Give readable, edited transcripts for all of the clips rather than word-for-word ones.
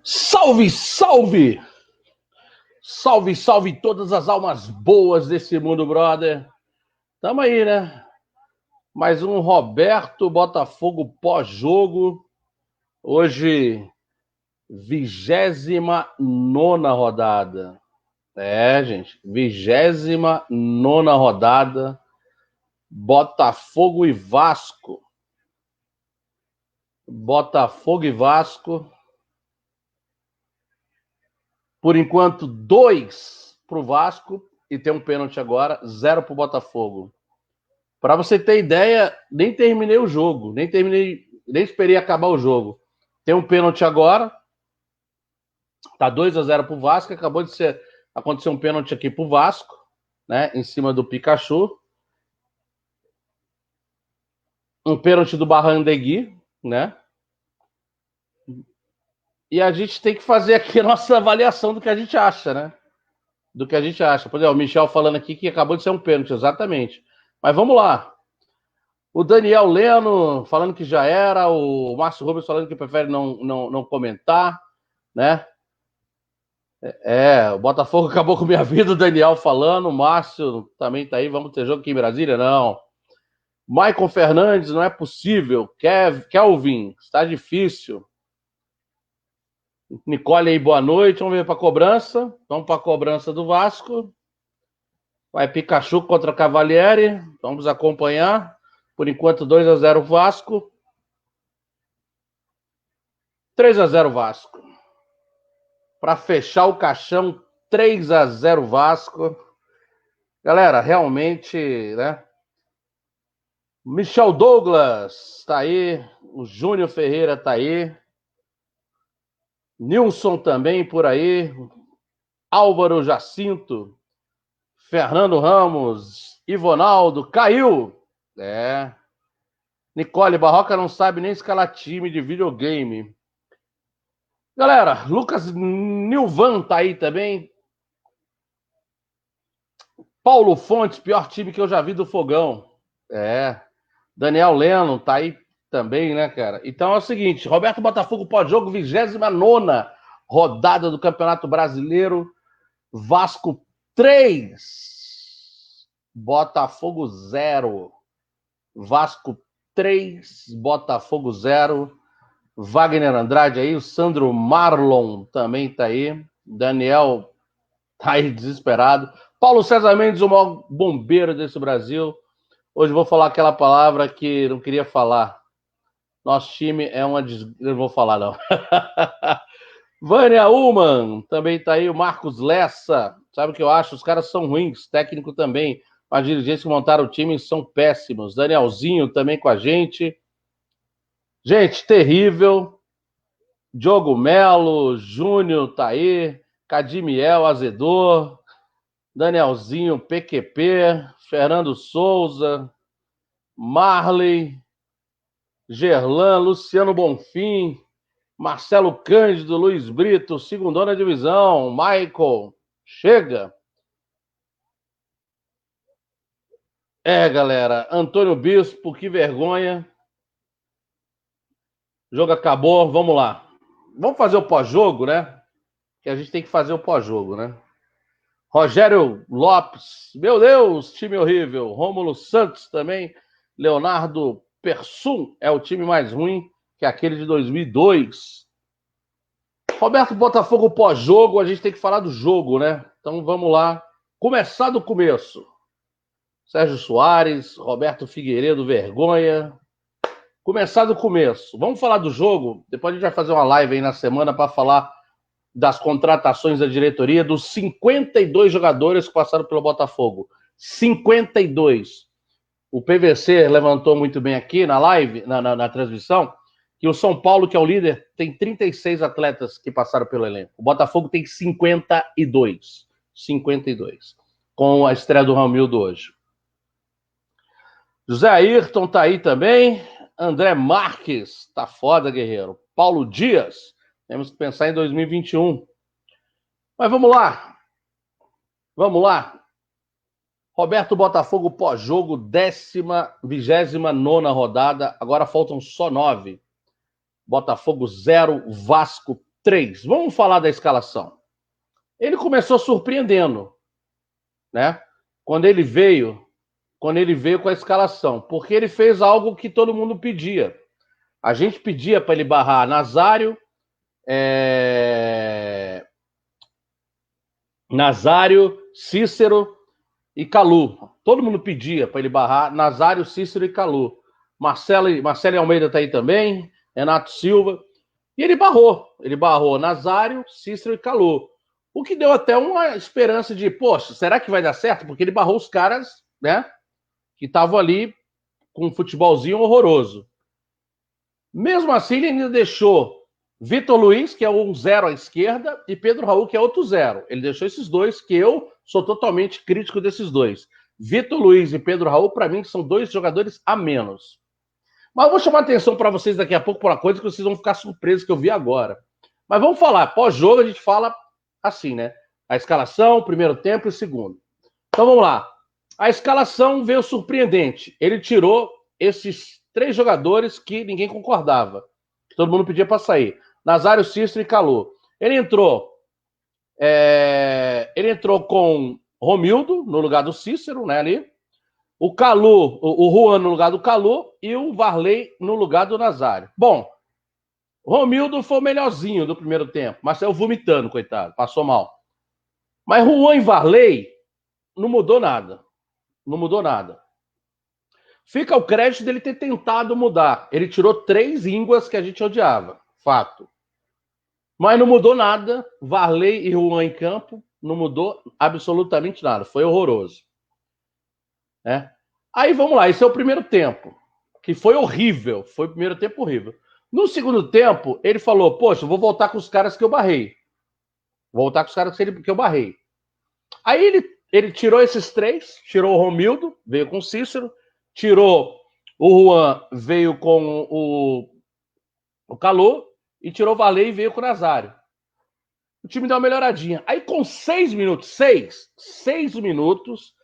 Salve, salve! Salve, salve todas as almas boas desse mundo, brother. Tamo aí, né? Mais um Roberto Botafogo pós-jogo. Hoje, 29ª rodada. Gente, 29ª rodada. Botafogo e Vasco. Botafogo e Vasco. Por enquanto, 2 para o Vasco e tem um pênalti agora, 0 para o Botafogo. Para você ter ideia, nem terminei o jogo, nem esperei acabar o jogo. Tem um pênalti agora, tá 2-0 para o Vasco, acabou de acontecer um pênalti aqui para o Vasco, né, em cima do Pikachu. Um pênalti do Barrandegui, né? E a gente tem que fazer aqui a nossa avaliação do que a gente acha, né? Do que a gente acha. Por exemplo, o Michel falando aqui que acabou de ser um pênalti, exatamente. Mas vamos lá. O Daniel Leno falando que já era, o Márcio Rubens falando que prefere não comentar, né? O Botafogo acabou com minha vida, o Daniel falando, o Márcio também tá aí, vamos ter jogo aqui em Brasília? Não. Maicon Fernandes, não é possível. Kelvin, está difícil. Nicole aí, boa noite, vamos ver para a cobrança. Vamos para a cobrança do Vasco. Vai Pikachu contra Cavalieri, vamos acompanhar. Por enquanto, 2-0 Vasco. 3-0 Vasco. Para fechar o caixão, 3-0 Vasco. Galera, realmente, né? Michel Douglas tá aí. O Júnior Ferreira tá aí. Nilson também por aí. Álvaro Jacinto. Fernando Ramos. Ivonaldo. Caiu. Nicole Barroca não sabe nem escalar time de videogame. Galera, Lucas Nilvan tá aí também. Paulo Fontes, pior time que eu já vi do Fogão. Daniel Leno tá aí também, né, cara? Então é o seguinte, Roberto Botafogo pós-jogo, 29ª rodada do Campeonato Brasileiro. Vasco 3, Botafogo 0. Vasco 3, Botafogo 0. Wagner Andrade aí, o Sandro Marlon também tá aí. Daniel tá aí desesperado. Paulo César Mendes, o maior bombeiro desse Brasil. Hoje vou falar aquela palavra que não queria falar. Nosso time é uma não vou falar, não. Vânia Ullmann também tá aí. O Marcos Lessa. Sabe o que eu acho? Os caras são ruins, técnico também. As dirigentes que montaram o time são péssimos. Danielzinho também com a gente. Gente, terrível. Diogo Melo, Júnior tá aí. Cadimiel, Azedor. Danielzinho, PQP. Fernando Souza. Marley. Gerlan, Luciano Bonfim. Marcelo Cândido, Luiz Brito, segundona divisão. Michael, chega. Galera. Antônio Bispo, que vergonha. O jogo acabou, vamos lá. Vamos fazer o pós-jogo, né? Que a gente tem que fazer o pós-jogo, né? Rogério Lopes, meu Deus, time horrível. Rômulo Santos também. Leonardo Persum, é o time mais ruim que aquele de 2002. Roberto Botafogo pós-jogo, a gente tem que falar do jogo, né? Então vamos lá. Começar do começo. Sérgio Soares, Roberto Figueiredo, vergonha. Começar do começo. Vamos falar do jogo. Depois a gente vai fazer uma live aí na semana para falar das contratações da diretoria, dos 52 jogadores que passaram pelo Botafogo. 52. O PVC levantou muito bem aqui na live, na transmissão, que o São Paulo, que é o líder, tem 36 atletas que passaram pelo elenco. O Botafogo tem 52. 52. Com a estreia do Ramildo hoje. José Ayrton tá aí também. André Marques, tá foda, guerreiro. Paulo Dias, temos que pensar em 2021. Mas vamos lá. Vamos lá. Roberto Botafogo pós-jogo, 29ª rodada. Agora faltam só 9. Botafogo 0, Vasco 3. Vamos falar da escalação. Ele começou surpreendendo, né? Quando ele veio com a escalação, porque ele fez algo que todo mundo pedia. A gente pedia para ele barrar Nazário, Cícero e Calu. Todo mundo pedia para ele barrar Nazário, Cícero e Calu. Marcelo Almeida está aí também, Renato Silva. E ele barrou Nazário, Cícero e Calu. O que deu até uma esperança de, poxa, será que vai dar certo? Porque ele barrou os caras, né, que estavam ali com um futebolzinho horroroso. Mesmo assim, ele ainda deixou Vitor Luiz, que é um 0 à esquerda, e Pedro Raul, que é outro 0. Ele deixou esses dois, que eu sou totalmente crítico desses dois. Vitor Luiz e Pedro Raul, para mim, são dois jogadores a menos. Mas eu vou chamar a atenção para vocês daqui a pouco por uma coisa que vocês vão ficar surpresos que eu vi agora. Mas vamos falar, pós-jogo a gente fala assim, né? A escalação, primeiro tempo e segundo. Então vamos lá. A escalação veio surpreendente. Ele tirou esses 3 jogadores que ninguém concordava. Que todo mundo pedia para sair. Nazário, Cícero e Calu. Ele entrou com Romildo no lugar do Cícero, né, ali. O Calu, o Juan no lugar do Calu e o Varley no lugar do Nazário. Bom, Romildo foi o melhorzinho do primeiro tempo, mas saiu vomitando, coitado, passou mal. Mas Juan e Varley não mudou nada. Não mudou nada. Fica o crédito dele ter tentado mudar. Ele tirou 3 ínguas que a gente odiava, fato. Mas não mudou nada. Varley e Juan em campo, não mudou absolutamente nada. Foi horroroso. Né? Aí vamos lá, esse é o primeiro tempo, que foi horrível. Foi o primeiro tempo horrível. No segundo tempo, ele falou, poxa, eu vou voltar com os caras que eu barrei. Vou voltar com os caras que eu barrei. Aí ele tirou esses 3, tirou o Romildo, veio com o Cícero, tirou o Juan, veio com o Calu, e tirou o Varley e veio com o Nazário. O time deu uma melhoradinha. Aí com 6 minutos, 6 minutos,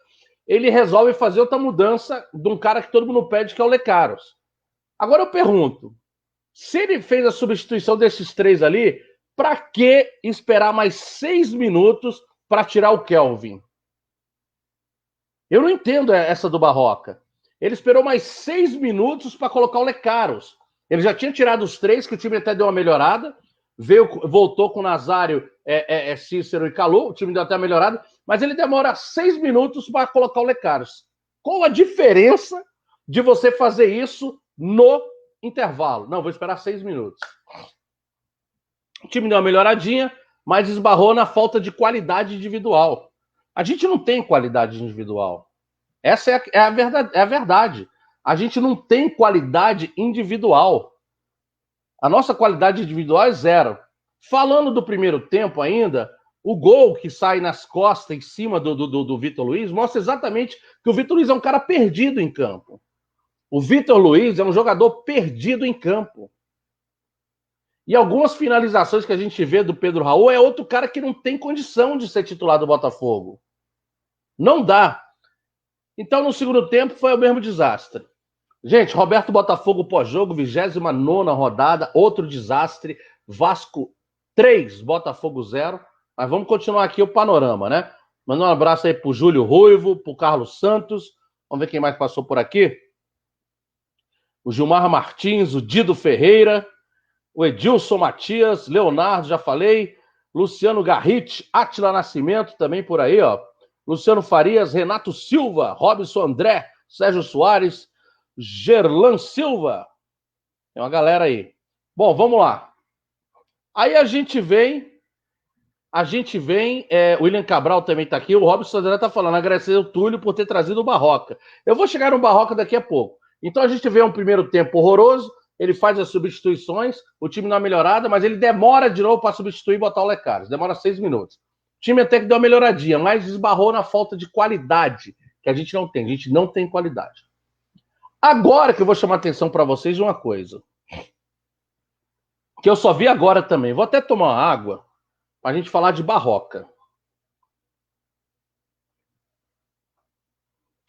ele resolve fazer outra mudança de um cara que todo mundo pede, que é o Lecaros. Agora eu pergunto, se ele fez a substituição desses 3 ali, para que esperar mais 6 minutos para tirar o Kelvin? Eu não entendo essa do Barroca. Ele esperou mais 6 minutos para colocar o Lecaros. Ele já tinha tirado os 3, que o time até deu uma melhorada. Voltou com o Nazário, Cícero e Calu. O time deu até uma melhorada. Mas ele demora 6 minutos para colocar o Lecaros. Qual a diferença de você fazer isso no intervalo? Não, vou esperar 6 minutos. O time deu uma melhoradinha, mas esbarrou na falta de qualidade individual. A gente não tem qualidade individual. Essa é a verdade. A gente não tem qualidade individual. A nossa qualidade individual é 0. Falando do primeiro tempo ainda, o gol que sai nas costas, em cima do Vitor Luiz, mostra exatamente que o Vitor Luiz é um cara perdido em campo. O Vitor Luiz é um jogador perdido em campo. E algumas finalizações que a gente vê do Pedro Raul é outro cara que não tem condição de ser titular do Botafogo. Não dá. Então, no segundo tempo, foi o mesmo desastre. Gente, Roberto Botafogo pós-jogo, 29ª rodada, outro desastre. Vasco 3, Botafogo 0. Mas vamos continuar aqui o panorama, né? Manda um abraço aí pro Júlio Ruivo, pro Carlos Santos. Vamos ver quem mais passou por aqui. O Gilmar Martins, o Dido Ferreira, o Edilson Matias, Leonardo, já falei. Luciano Garrite, Átila Nascimento, também por aí, ó. Luciano Farias, Renato Silva, Robson André, Sérgio Soares, Gerlan Silva. Tem uma galera aí. Bom, vamos lá. Aí a gente vem, o William Cabral também tá aqui, o Robson André tá falando, agradecer o Túlio por ter trazido o Barroca. Eu vou chegar no Barroca daqui a pouco. Então a gente vê um primeiro tempo horroroso, ele faz as substituições, o time não é melhorada, mas ele demora de novo para substituir e botar o Lecaros. Demora 6 minutos. O time até que deu uma melhoradinha, mas esbarrou na falta de qualidade, que a gente não tem. A gente não tem qualidade. Agora que eu vou chamar a atenção para vocês de uma coisa, que eu só vi agora também. Vou até tomar uma água para a gente falar de Barroca.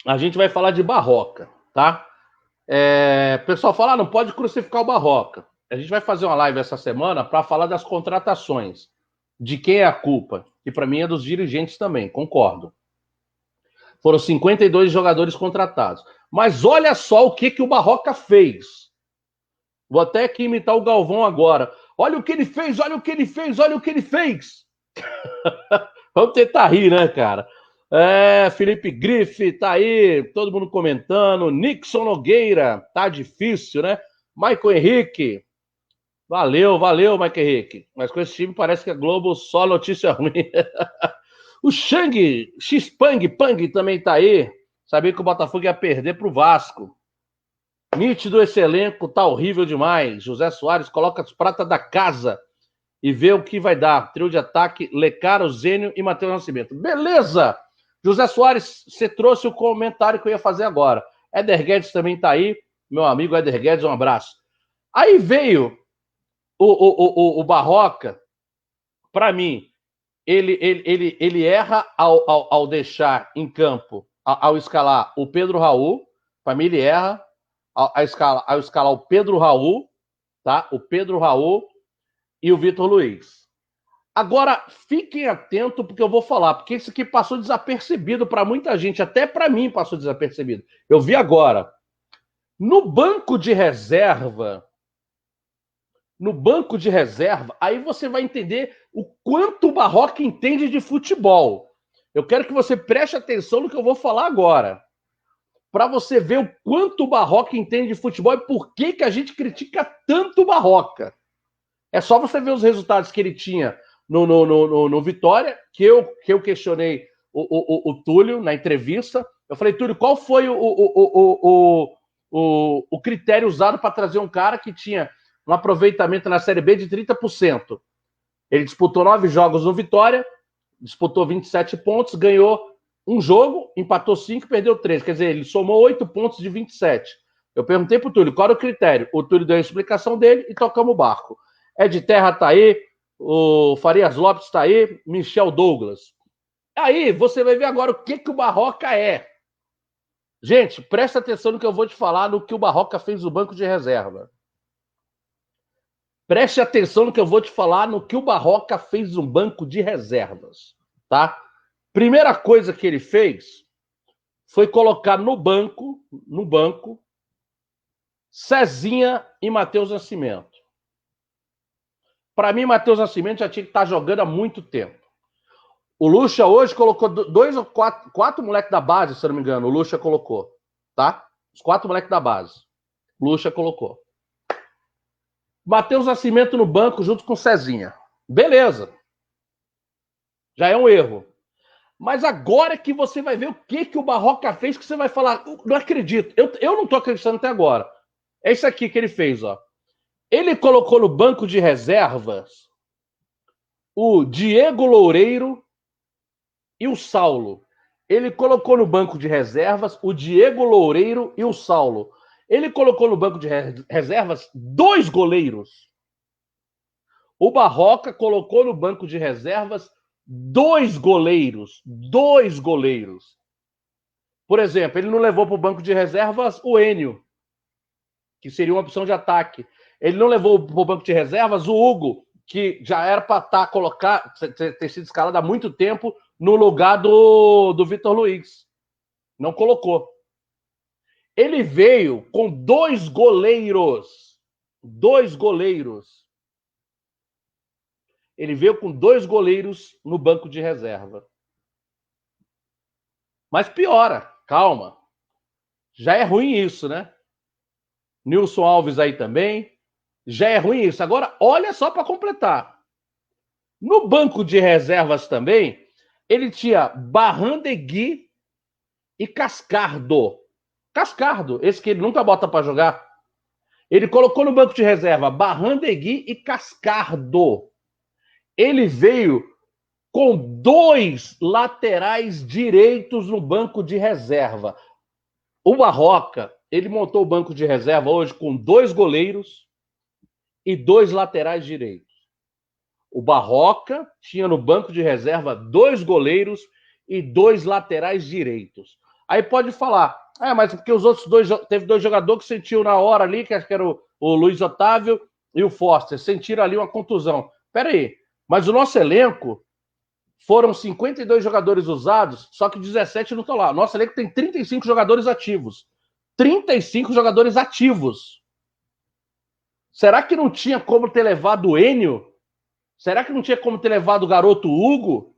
A gente vai falar de Barroca, tá? O pessoal fala, não pode crucificar o Barroca. a gente vai fazer uma live essa semana para falar das contratações. De quem é a culpa? E para mim é dos dirigentes também, concordo. Foram 52 jogadores contratados. Mas olha só o que o Barroca fez. Vou até aqui imitar o Galvão agora. Olha o que ele fez, olha o que ele fez, olha o que ele fez. Vamos tentar rir, né, cara? Felipe Grife tá aí, todo mundo comentando. Nixon Nogueira, tá difícil, né? Michael Henrique, valeu, Michael Henrique. Mas com esse time parece que a Globo só notícia ruim. O Shang, X-Pang também tá aí. Sabia que o Botafogo ia perder pro Vasco. Nítido esse elenco, tá horrível demais. José Soares coloca as pratas da casa e vê o que vai dar. Trio de ataque, Lecaro, Zênio e Matheus Nascimento. Beleza! José Soares, você trouxe o comentário que eu ia fazer agora. Éder Guedes também tá aí. Meu amigo Éder Guedes, um abraço. Aí veio o Barroca, para mim, ele erra ao deixar em campo, ao escalar o Pedro Raul. Para mim, ele erra ao escalar o Pedro Raul, tá? O Pedro Raul e o Vitor Luiz. Agora, fiquem atentos porque eu vou falar, porque isso aqui passou desapercebido para muita gente, até para mim passou desapercebido. Eu vi agora. No banco de reserva, aí você vai entender o quanto o Barroca entende de futebol. Eu quero que você preste atenção no que eu vou falar agora, para você ver o quanto o Barroca entende de futebol e por que a gente critica tanto o Barroca. É só você ver os resultados que ele tinha no Vitória, que eu questionei o Túlio na entrevista. Eu falei, Túlio, qual foi o critério usado para trazer um cara que tinha um aproveitamento na Série B de 30%? Ele disputou 9 jogos no Vitória, disputou 27 pontos, ganhou um jogo, empatou 5 e perdeu 3. Quer dizer, ele somou 8 pontos de 27. Eu perguntei pro Túlio qual era o critério. O Túlio deu a explicação dele e tocamos o barco. Ed Terra tá aí, o Farias Lopes tá aí, Michel Douglas. Aí você vai ver agora o que o Barroca é. Gente, presta atenção no que eu vou te falar, no que o Barroca fez no banco de reserva. Preste atenção no que eu vou te falar, no que o Barroca fez no banco de reservas, tá? Primeira coisa que ele fez foi colocar no banco, Cezinha e Matheus Nascimento. Para mim, Matheus Nascimento já tinha que estar jogando há muito tempo. O Lucha hoje colocou 2 ou 4 moleques da base, se eu não me engano. O Lucha colocou, tá? Os 4 moleques da base. O Lucha colocou. Matheus Nascimento no banco junto com Cezinha. Beleza. Já é um erro. Mas agora que você vai ver o que o Barroca fez, que você vai falar, não acredito. Eu não tô acreditando até agora. É isso aqui que ele fez, ó. Ele colocou no banco de reservas o Diego Loureiro e o Saulo. Ele colocou no banco de reservas o Diego Loureiro e o Saulo. Ele colocou no banco de reservas 2 goleiros. O Barroca colocou no banco de reservas 2 goleiros. 2 goleiros. Por exemplo, ele não levou para o banco de reservas o Enio, que seria uma opção de ataque. Ele não levou para o banco de reservas o Hugo, que já era para ter sido escalado há muito tempo no lugar do Vitor Luiz. Não colocou. Ele veio com 2 goleiros. 2 goleiros. Ele veio com 2 goleiros no banco de reserva. Mas piora, calma. Já é ruim isso, né? Nilson Alves aí também. Já é ruim isso. Agora, olha só para completar. No banco de reservas também, ele tinha Barrandegui e Cascardo. Cascardo, esse que ele nunca bota para jogar. Ele colocou no banco de reserva Barrandegui e Cascardo. Ele veio com 2 laterais direitos no banco de reserva. O Barroca, ele montou o banco de reserva hoje com 2 goleiros e 2 laterais direitos. O Barroca tinha no banco de reserva 2 goleiros e 2 laterais direitos. Aí pode falar, mas porque os outros 2, teve 2 jogadores que sentiu na hora ali, que acho que era o Luiz Otávio e o Foster sentiram ali uma contusão. Pera aí, mas o nosso elenco foram 52 jogadores usados, só que 17 não estão lá. Nosso elenco tem 35 jogadores ativos. 35 jogadores ativos. Será que não tinha como ter levado o Enio? Será que não tinha como ter levado o garoto Hugo?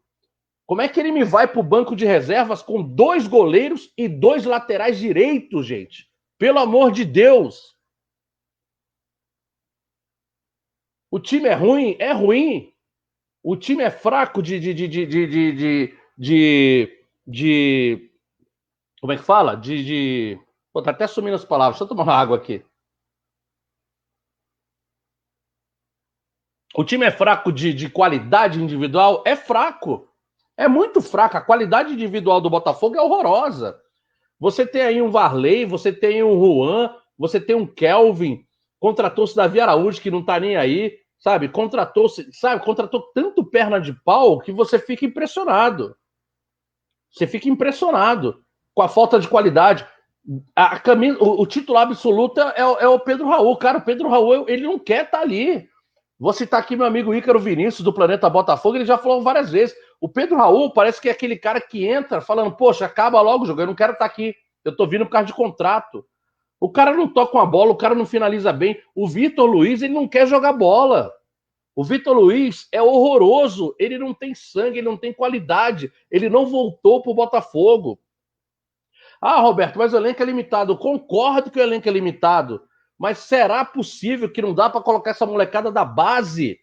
Como é que ele me vai para o banco de reservas com 2 goleiros e 2 laterais direitos, gente? Pelo amor de Deus. O time é ruim? É ruim. O time é fraco como é que fala? Pô, tá até sumindo as palavras. Deixa eu tomar uma água aqui. O time é fraco de qualidade individual? É fraco. É muito fraco. A qualidade individual do Botafogo é horrorosa. Você tem aí um Varley, você tem um Juan, você tem um Kelvin, contratou-se Davi Araújo, que não tá nem aí, sabe? Contratou tanto perna de pau que você fica impressionado. Você fica impressionado com a falta de qualidade. O titular absoluto é o Pedro Raul. Cara, o Pedro Raul, ele não quer estar ali. Vou citar aqui meu amigo Ícaro Vinícius, do Planeta Botafogo, ele já falou várias vezes. O Pedro Raul parece que é aquele cara que entra falando, poxa, acaba logo o jogo, eu não quero estar aqui, eu tô vindo por causa de contrato. O cara não toca uma bola, o cara não finaliza bem. O Vitor Luiz, ele não quer jogar bola. O Vitor Luiz é horroroso, ele não tem sangue, ele não tem qualidade, ele não voltou pro Botafogo. Ah, Roberto, mas o elenco é limitado. Eu concordo que o elenco é limitado, mas será possível que não dá para colocar essa molecada da base?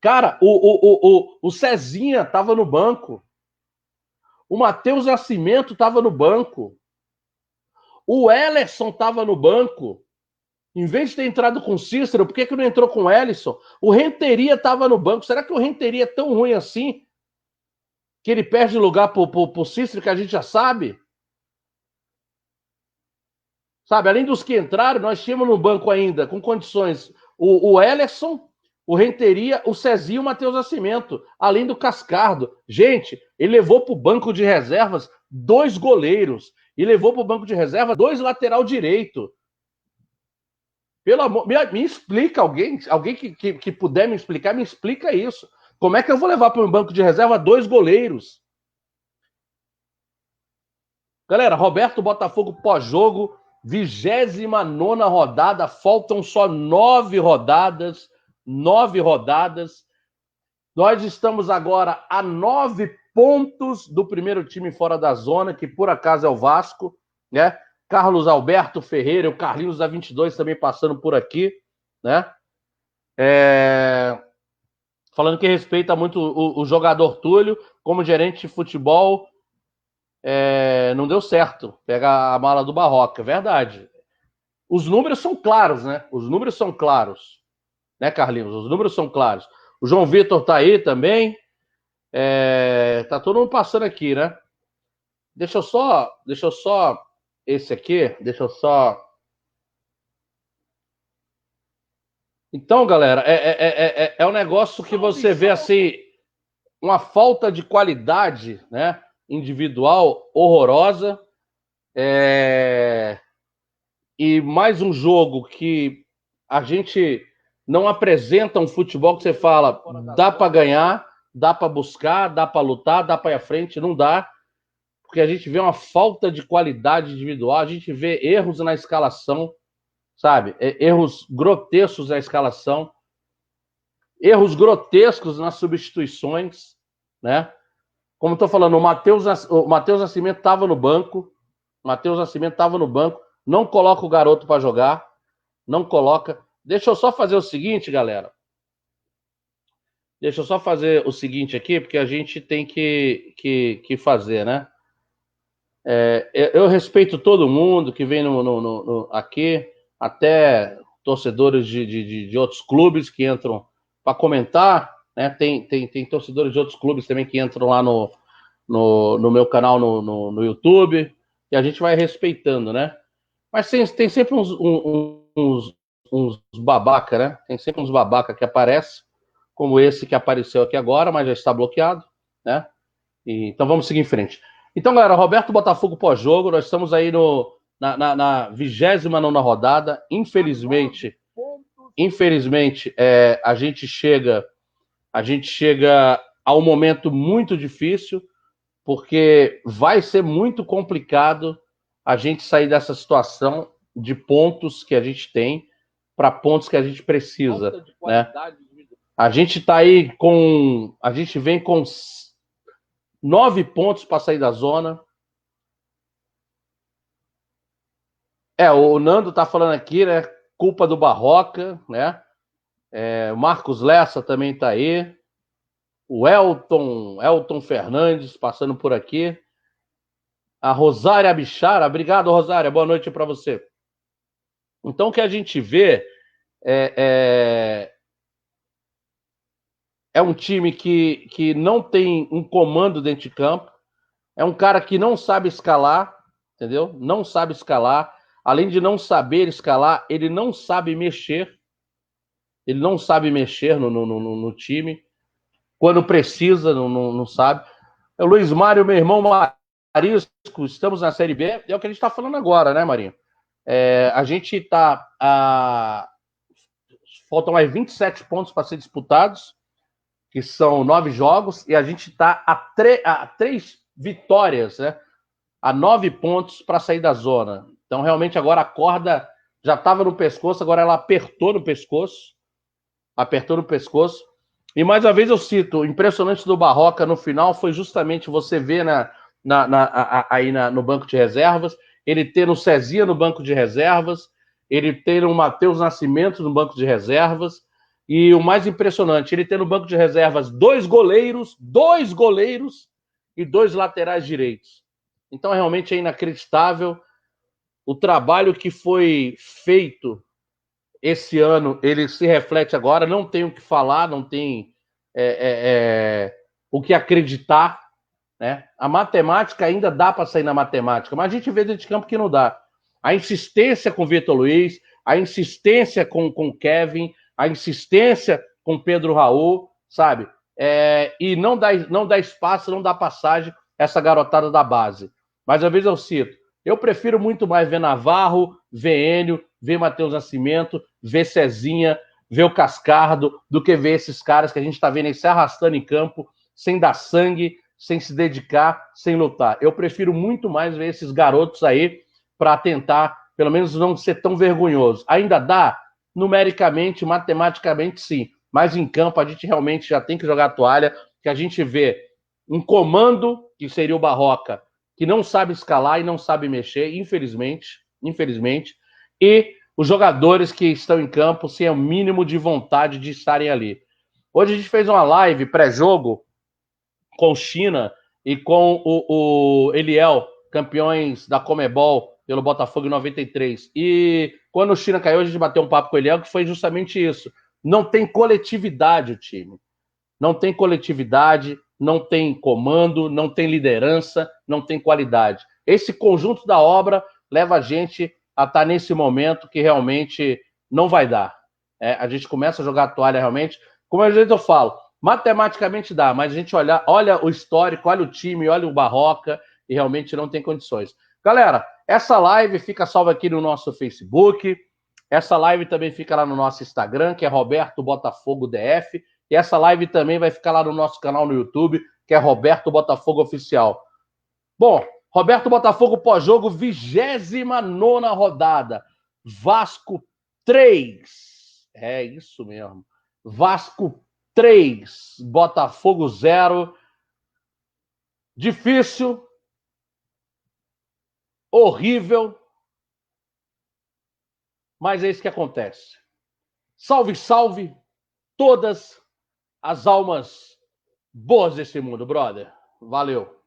Cara, o Cezinha tava no banco. O Matheus Nascimento tava no banco. O Ellerson tava no banco. Em vez de ter entrado com o Cícero, por que não entrou com o Ellerson? O Renteria tava no banco. Será que o Renteria é tão ruim assim que ele perde lugar pro Cícero, que a gente já sabe? Sabe, além dos que entraram, nós tínhamos no banco ainda, com condições, o Ellerson, o Renteria, o Cezinho e o Matheus Nascimento, além do Cascardo. Gente, ele levou para o banco de reservas 2 goleiros e levou para o banco de reservas 2 lateral direito. Pelo amor, me explica alguém que puder me explica isso. Como é que eu vou levar para o banco de reserva 2 goleiros? Galera, Roberto Botafogo pós-jogo, 29ª rodada, faltam só 9 rodadas. 9 rodadas. Nós estamos agora a 9 pontos do primeiro time fora da zona, que por acaso é o Vasco, né? Carlos Alberto Ferreira, o Carlinhos da 22 também passando por aqui, né? Falando que respeita muito o jogador Túlio, como gerente de futebol, não deu certo. Pega a mala do Barroca, é verdade. Os números são claros, né? Os números são claros, né, Carlinhos? Os números são claros. O João Vitor tá aí também. Tá todo mundo passando aqui, né? Deixa eu só esse aqui, deixa eu só. Então, galera, é um negócio que você vê assim, uma falta de qualidade, né, individual horrorosa. E mais um jogo que a gente não apresenta um futebol que você fala, dá para ganhar, dá para buscar, dá para lutar, dá para ir à frente, não dá, porque a gente vê uma falta de qualidade individual, a gente vê erros na escalação, sabe? Erros grotescos na escalação, erros grotescos nas substituições, né? Como estou falando, o Matheus Nascimento estava no banco, não coloca o garoto para jogar, não coloca. Deixa eu só fazer o seguinte, galera. Deixa eu só fazer o seguinte aqui, porque a gente tem que fazer, né? Eu respeito todo mundo que vem aqui, até torcedores de outros clubes que entram para comentar, né? Tem torcedores de outros clubes também que entram lá no meu canal no YouTube, e a gente vai respeitando, né? Mas tem sempre uns babaca, né? Tem sempre uns babaca que aparecem, como esse que apareceu aqui agora, mas já está bloqueado, né? Então vamos seguir em frente. Então, galera, Roberto Botafogo pós-jogo, nós estamos aí na 29ª rodada, infelizmente, infelizmente, a gente chega a um momento muito difícil, porque vai ser muito complicado a gente sair dessa situação de pontos que a gente tem para pontos que a gente precisa, né? A gente tá aí com... A gente vem com 9 pontos para sair da zona. O Nando tá falando aqui, né? Culpa do Barroca, né? O Marcos Lessa também tá aí. O Elton Fernandes passando por aqui. A Rosária Bichara, obrigado, Rosária, boa noite para você. Então, o que a gente vê é um time que não tem um comando dentro de campo, é um cara que não sabe escalar, entendeu? Não sabe escalar. Além de não saber escalar, ele não sabe mexer. Ele não sabe mexer no time. Quando precisa, não sabe. É o Luiz Mário, meu irmão Marisco, estamos na Série B. É o que a gente está falando agora, né, Marinho? A gente está... Faltam mais 27 pontos para ser disputados, que são 9 jogos, e a gente está a 3 vitórias, né? A 9 pontos para sair da zona. Então, realmente, agora a corda já estava no pescoço, agora ela apertou no pescoço. Apertou no pescoço. E mais uma vez eu cito, o impressionante do Barroca no final foi justamente você ver aí no banco de reservas, ele ter o Cezinha no banco de reservas, ele ter o Matheus Nascimento no banco de reservas, e o mais impressionante, ele ter no banco de reservas 2 goleiros e 2 laterais direitos. Então, realmente é inacreditável o trabalho que foi feito esse ano, ele se reflete agora, não tem o que falar, não tem o que acreditar, né? A matemática ainda dá para sair na matemática, mas a gente vê dentro de campo que não dá. A insistência com o Vitor Luiz, a insistência com o Kevin, a insistência com o Pedro Raul, sabe? E não dá espaço, não dá passagem essa garotada da base. Mais uma vez eu cito, eu prefiro muito mais ver Navarro, ver Enio, ver Matheus Nascimento, ver Cezinha, ver o Cascardo, do que ver esses caras que a gente está vendo aí se arrastando em campo, sem dar sangue, sem se dedicar, sem lutar. Eu prefiro muito mais ver esses garotos aí para tentar, pelo menos, não ser tão vergonhoso. Ainda dá? Numericamente, matematicamente, sim. Mas em campo a gente realmente já tem que jogar a toalha, que a gente vê um comando, que seria o Barroca, que não sabe escalar e não sabe mexer, infelizmente, e os jogadores que estão em campo sem o mínimo de vontade de estarem ali. Hoje a gente fez uma live pré-jogo com China e com o Eliel, campeões da Comebol pelo Botafogo em 93. E quando o China caiu, a gente bateu um papo com o Eliel, que foi justamente isso. Não tem coletividade o time. Não tem coletividade, não tem comando, não tem liderança, não tem qualidade. Esse conjunto da obra leva a gente a estar nesse momento que realmente não vai dar. A gente começa a jogar a toalha realmente. Como eu falo, matematicamente dá, mas a gente olha o histórico, olha o time, olha o Barroca e realmente não tem condições. Galera, essa live fica salva aqui no nosso Facebook. Essa live também fica lá no nosso Instagram, que é Roberto Botafogo DF. E essa live também vai ficar lá no nosso canal no YouTube, que é Roberto Botafogo Oficial. Bom, Roberto Botafogo pós-jogo, 29ª rodada. Vasco 3. É isso mesmo. Vasco 3, Botafogo 0. Difícil. Horrível. Mas é isso que acontece. Salve, salve todas as almas boas desse mundo, brother. Valeu.